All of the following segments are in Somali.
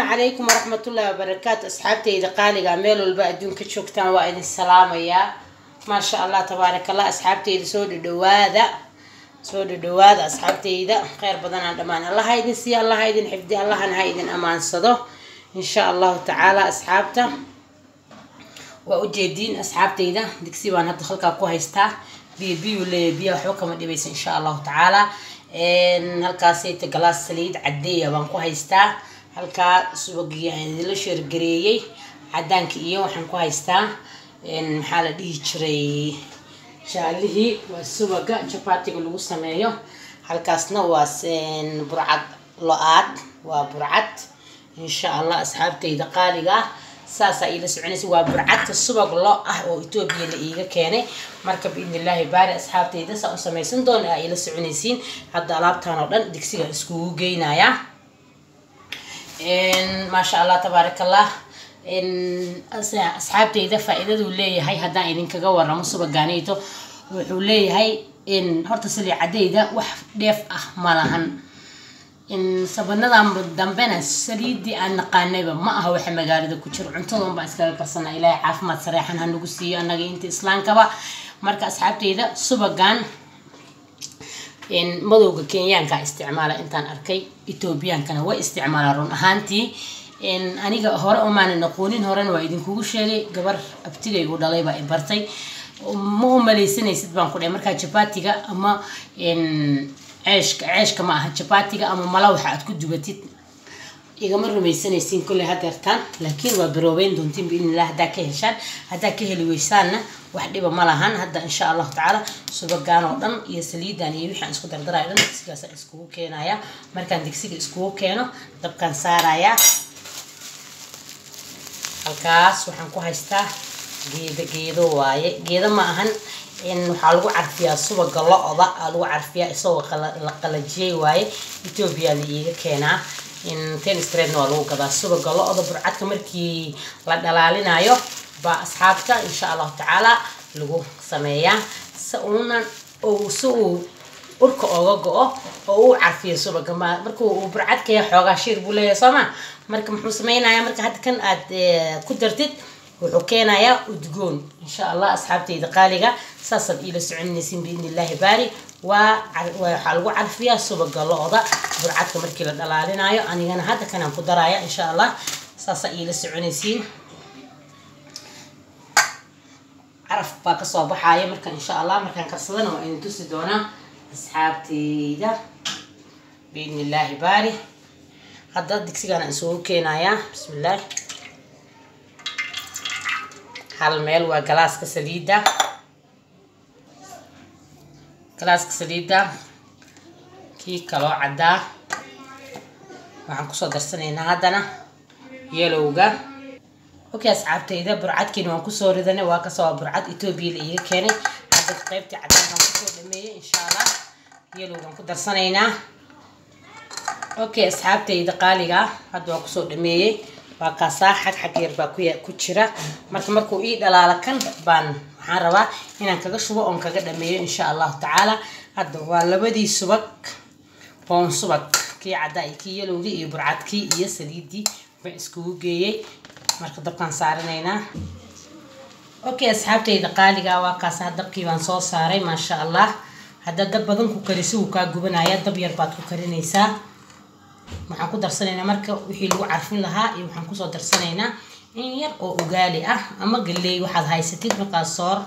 عليكم ورحمة الله وبركاته. أصحابتي إذا قالي عملوا البقدون كشوكتان وإذا السلام يا ما شاء الله تبارك الله. أصحابتي إذا سود الدواذا أصحابتي إذا خير بدنا أمان الله هيدن سي الله هيدن حفظي الله أنا هيدن أمان صدو إن شاء الله تعالى. أصحابته وأجدين أصحابتي إذا دكسي وأنا هدخلك أقوى هيستا بي ولا بي حكم الدبيس إن شاء الله تعالى. إن هالكاسيت جلاس سليد عدية بانكو هيستا halka subagiya la shirgareeyay cadaanka iyo waxaan ku haystaa in maxaa la dhihi jiray shaalihi waa subaga chapatiga lagu sameeyo. halkaasna waa burcad lo'aad waa burcad insha Allah. asxaabtayda qaaliga saasa ila soconaysa waa burcad subag lo ah oo Itoobiya la iiga keenay marka biidnillaahi baari asxaabtayda saa u samaysan doon ay ila soconaysiin. hadda alaabtaan oo dhan digsiga isku geynaya إن ما شاء الله تبارك الله. إن أصحابتي إذا فائدة وليه هاي هدا إذن كجوار رمسوا بجانيته وليه هاي إن هرتسلي عديدة وحديف مالهن إن سبنا دم بنا سريدي أن قانبة ما هو حما جارد كتير عنتهم بس كسرنا إلى عاف ما تصريحن هنقصي أنا جينت إسلام كبا مركز أصحابتي إذا سبجان إن مدوق كينيان كاستعماله إنتان أركي إثيوبيان كانوا واستعمالهم هانتي إن أنا جهراء وما نقولين هران وايدين كوش شيء جبر أبتدي يقول الله بقى برتي مو مليسين يصير بانكون أمريكا شباتيجا أما إن عيش كمان شباتيجا أما ملاوحة تكون جبتي يجمر ميسين يصير كل هذا ترتان لكن وبروين دونتين بإذن الله هذا كهشان هذا كهل ويساننا واحد يبقى ملهان هذا إن شاء الله تعالى. سبقان وطن يسلي داني يوحي عن سكوتر درايلن دكسيجا اسكو كينايا مركان دكسيجا اسكو كينو دبكان سارايا halkaas waxaan ku haystaa geedo waaye. geedo ma ahan in waxa lagu carfiyaa subaga lo'da lagu carfiyaa isoo la qalajiyay waaye. Itoobiya la iiga keenaa in ten straight no lagu gadaa subaga lo'da burcadka markii la dhalaalinayo ba asxaabta in sha Allah taala lagu sameeyaa saunan oo soo urka oga go'o oo uu carfiyo subaga markuu uu burcadka ya xoogaa shir buu leeyahay sama marka muxuu sameeynayaa marka hadda kan aad ku dartid wuxuu keenayaa udgoon in sha Allah. asxaabtayda qaaliga saasad ila soconaysiin biidnillaahi baari waxa lagu carfiyaa subaga lo'da burcadka markii la dhalaalinayo anigana hadda kan aan ku daraaya in sha Allah saasa ila soconaysiin. عرف باك صوب حاية مركا إن شاء الله مركا كرصدنا وإن تسدونا أصحابتي ده بإذن الله باري. هذا دكسي أنا نسوي كينايا بسم الله. هالميل وجلاس كسليدة جلاس كسليدة كي كلو عدا وعنكسو درسني هذانا يلوجا. اوكي asxaabtay ida burcadkiina waan ku soo ridanay waa ka soo burcad Itoobiya la iiga keenay hadda qaybtii cadaanka ku soo dhameeyay insha Allah yeelowgan ku darsanaynaa. اوكي asxaabtay ida qaaliga hadda waan ku soo dhameeyay waa ka saaxad xaq yar baa ku jira markuu ii dhalaala kan baan waxaan rabaa inaan kaga shubo oo kaga dhameeyo insha Allah taala. hadda waa labadii subag boon subag kii cadaa kii yeelowgii iyo burcadkii iyo saliidii baan isku geeyay marka dabkaan saaranayna. اوكي asxaabtayda qaaliga waa kaas dabkii baan soo saaray ma sha Allah. hadda dab badan ku kariso ka gubanaya dab yar baad ku karinaysaa. waxaan ku darsanaynaa marka wixii lagu carfin lahaa iyo waxaan ku soo darsanaynaa in yar oo ugaali ah ama galey waxaad haysatid markaas soor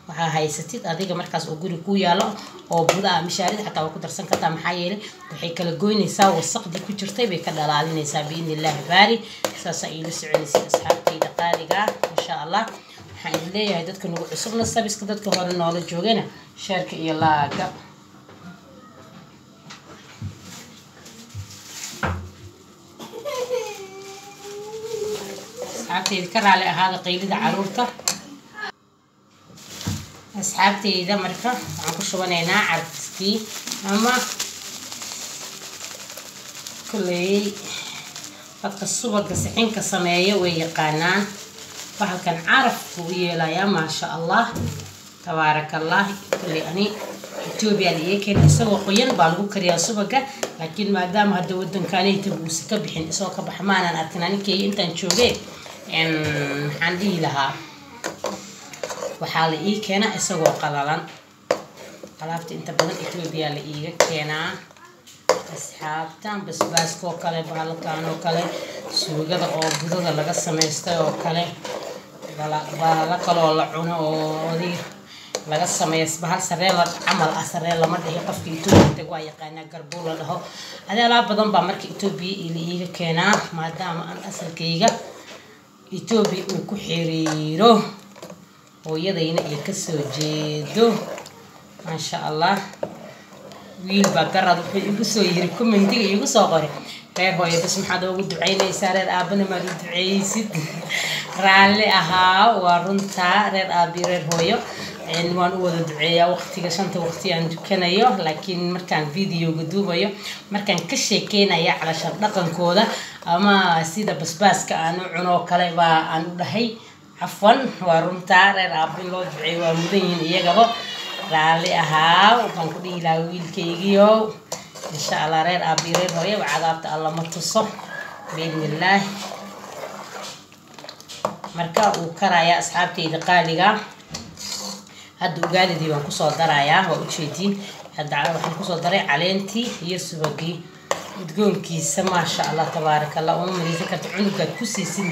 waxa haysatid adiga markaas oo guri ku yaalo oo budaa mishaarid xataa waa ku darsan kartaa maxaa yeelay waxay kala goynaysaa wasaqdi ku jirtay bay ka dhalaalinaysaa biidnillaahi baari. saasa ila soconaysiin asxaabtayda qaaliga in sha Allah. waxaan leeyahay dadka nagu cusubna sabiska dadka hore noola joogana sheerka iyo laaga. asxaabtayda ka raali ahaada qaylida caruurta. asxaabtayda marka waxaan ku shubanaynaa carfiskii ama kulay dadka subaga sixinka sameeyo way yaqaanaan bahalkan caraf ku yeelaya ma sha Allah tabaarakallah. kulay ani Ethiopia liye keen isagoo qoyan baa lagu kariyaa subaga laakiin maadaama hadda wadankaanayta uu si ka bixin isoo ka baxmaanaan arkin aninkay intaan joogay waxaan dhihi lahaa waxaa la ii keenaa isagoo qalalan alaabta inta badan Ethiopia la iiga keenaa asxaabtan basbaaska oo kale bahalkaan oo kale suugada oo budada laga sameystay oo kale la kaloo la cuno oo laga sameeyo bahal sareel amal sareel lama dhihi qofka Ethiopia waa yaqaan garbuul la dhaho adeela badan baa markii Ethiopia iiga keenaa maadaama aan asalkayga Ethiopia uu ku xiriiro hooyadayna ay ka soo jeedo ma sha Allah wiil baa garad wuxuu igu soo yiri commentiga igu soo qoray reer hooyo bas maxaad ugu ducaynaysaa reer aabana ma ducaysid raalli ahaa waa runta reer aabi reer hooyo waan u wada duceeyaa waqtiga shanta waqti aan dukanayo laakiin markaan video duubayo markaan ka sheekeynaya calashan dhaqankooda ama sida basbaaska aan u cuno kale baa aan u dhahay afwan waa runta reer aabi loo duceeyo waa mudan yihiin iyagaba raalli ahaa waxaan ku dhihi lahaa wiilkaygiyo insha Allah reer aabi reer hooyo cadaabta Allah ma tuso biidnillah marka uu karaya asxaabtayda qaaliga hadda ugaadidii waan ku soo darayaa waa u jeedin hadda waxaan ku soo daray caleentii iyo subagii udgoonkiisa ma sha Allah tabarakallah oo mariisa ka cunuga ku siisin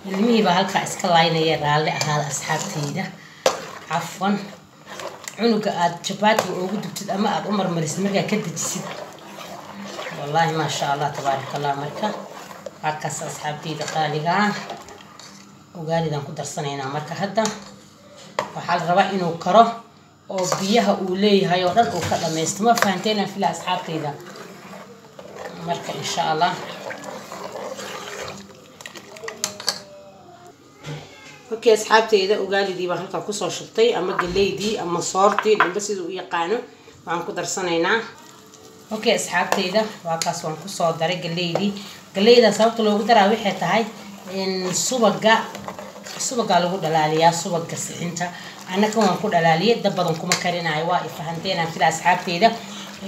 ilmihiiba halka iska laynaya raalli ahaa asxaabtayda afwan cunuga aad chapati ugu dubtid ama aad umar maris marka ka dajisid wallahi ma sha Allah tabarakallah marka halkaas asxaabtayda qaaliga ugaalidan ku darsanaynaa marka hadda waxaa la rabaa inuu karo oo biyaha uu leeyahay oo dhan uu ka dhameysto ma fahanteen fila asxaabtayda marka insha Allah okay asxaabtayda ugaalidii baan halka ku soo shubtay ama galeydii ama soortii dhanba sidoo u yaqaano waan ku darsanaynaa okay asxaabtayda waa kaas waan ku soo daray galeyda sababta loogu daraa waxay tahay in subaga lagu dhalaaliyaa subaga sixinta anaka waan ku dhalaaliyay dab badan kuma karinayo waa fahanteen fila asxaabtayda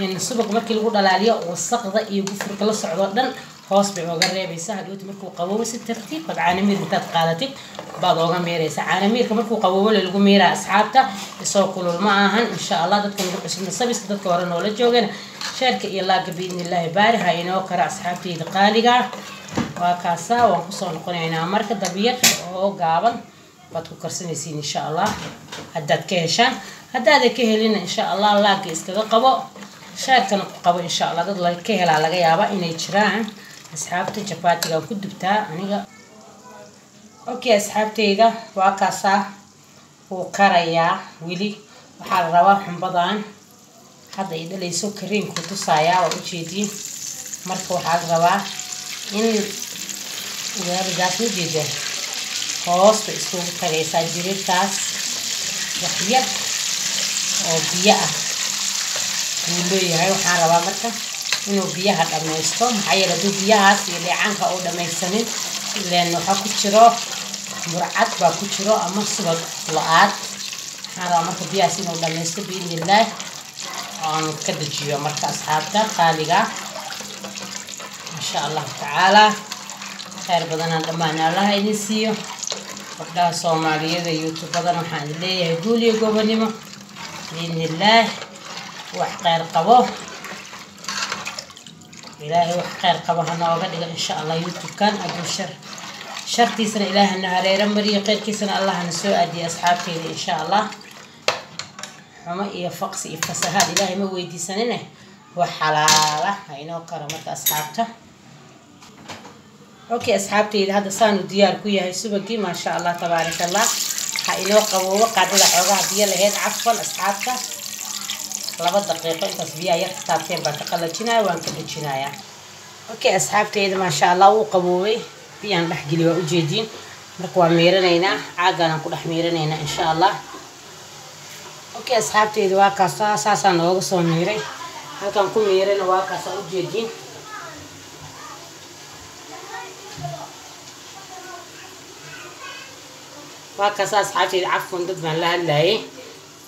in subag markii lagu dhalaaliyo wasaqda iyo gufurka la socdo dhan hoos bay uga reebaysaa hadii markuu qaboobo si tartiib caanamir intaad qaadatid baad uga meeraysaa caanamirka markuu qaboobo lagu meeraa asxaabta isoo kulul ma ahan insha Allah dadka nagu cusubna sabiska dadka hore noola joogana sheerka iyo laaga biidnillaahi baari ha inoo kara asxaabtayda qaaliga waa kaasa waan ku soo noqonaynaa marka dabiyad oo gaaban baad ku karsanaysiin insha Allah haddaad ka heshaan haddaad ka helin insha Allah laaga iskaga qabo sheerkana ku qabo insha Allah dad la ka helaa laga yaabaa inay jiraan asxaabta chapatiga ku dubtaa aniga okay asxaabtayda waa kaasa uu karayaa wili waxaa la rabaa xumbadan hadda ay dhalayso kareemku tusayaa waa u jeedin marka waxaa la rabaa in ugaalidaas u jeeda hoosta isku tagaysaa jirirtaas wax yar oo biyo ah uu leeyahay waxaan rabaa marka inuu biyaha dhameysto maxaa yeelay biyahaas iyo leecanka oo dhameysanin ileen waxa ku jiro murcad baa ku jiro ama subag la'aad waxaan rabaa marka biyahaas inuu dhameysto biidnillah aan ka dajiyo marka asxaabta qaaliga insha Allah taala khayr badan dhamaan Allah idin siiyo waqtiga Soomaaliyada YouTube badan waxaan leeyahay guuliyo gobonimo biidnillah wax khayr qabo ilaahay wax khayr qabo hanooga dhigo insha Allah YouTube kan aduu shartiisana ilaahana hareera mariyo qeyrkiisana Allah na soo aadiyo asxaabteeda insha Allah xuma iyo faqsi iyo fasahaad ilaahay ma weydiisanine wax xalaala inoo karo marka asxaabta okay asxaabtayda hadda saanu diyaar ku yahay subagii ma sha Allah tabarakallah ha inoo qaboobo qaadada xoogaa biyo lahayd cafwan asxaabta 2 daqiiqo intaas biyo yar taabteen baa ka qalajinaya waan ka dajinayaa okay asxaabtayda ma sha Allah uu qaboobay biyaan dhex geliyo u jeedin marka waa meeranaynaa caagan ku dhex meeranaynaa insha Allah okay asxaabtayda waa kaas saasaan nooga soo meeray halkan ku meerana waa kaas u jeedin waa kaas asxaabtayda cafwan dad baan la hadlayay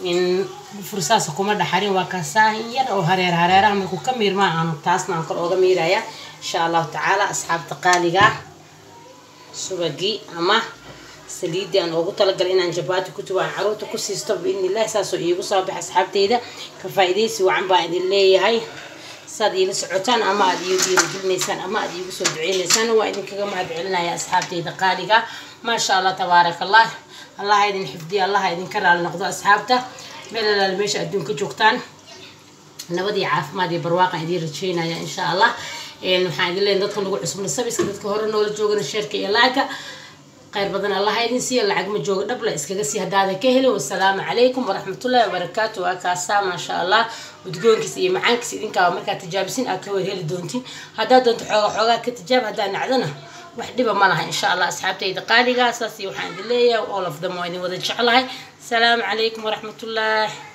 إن فرصة كوما دحرين وكاساهن ير أو هريرة من كمير ما عن تاسنا عن كل أوجمير إن شاء الله تعالى أصحاب تقاليقة سبقي أما سليدي أنا أقول تلقى لنا نجبات كتب عن عروض كسي استوب بإذن الله ساسو إيجو صابح أصحاب تيدا كفايدي سوى عن بعد اللي هاي صدي لسعوتان أما أدي يدير بالنسان أما أدي يوصل دعين لسان وإذن كما أدعي يا أصحاب تيدا قالقة ما شاء الله تبارك الله الله يدين حفظي الله يدين كرر النقض أصحابته ملا المش أدون كجوكتان نبدي عاف ما دي برواقع يدير تشينا يا إن شاء الله إنه حاجة اللي ندخل نقول عصمنا السبيس كده كهرنا ولا جوجنا الشركة يلاك خير بدنا الله يدين سي اللي عقم جوج دبل إسكجسي هذا كهله والسلام عليكم ورحمة الله وبركاته وكاسا ما شاء الله وتقول كسي معاك سيدين كوامرك تجابسين أكوي هيل دونتين هذا دونت حوجا كتجاب هذا نعذنا وحدي بمالها إن شاء الله أصحابتي دقالقة أساسي وحمد لله و all of them وإني وذا إن شاء الله السلام عليكم ورحمة الله.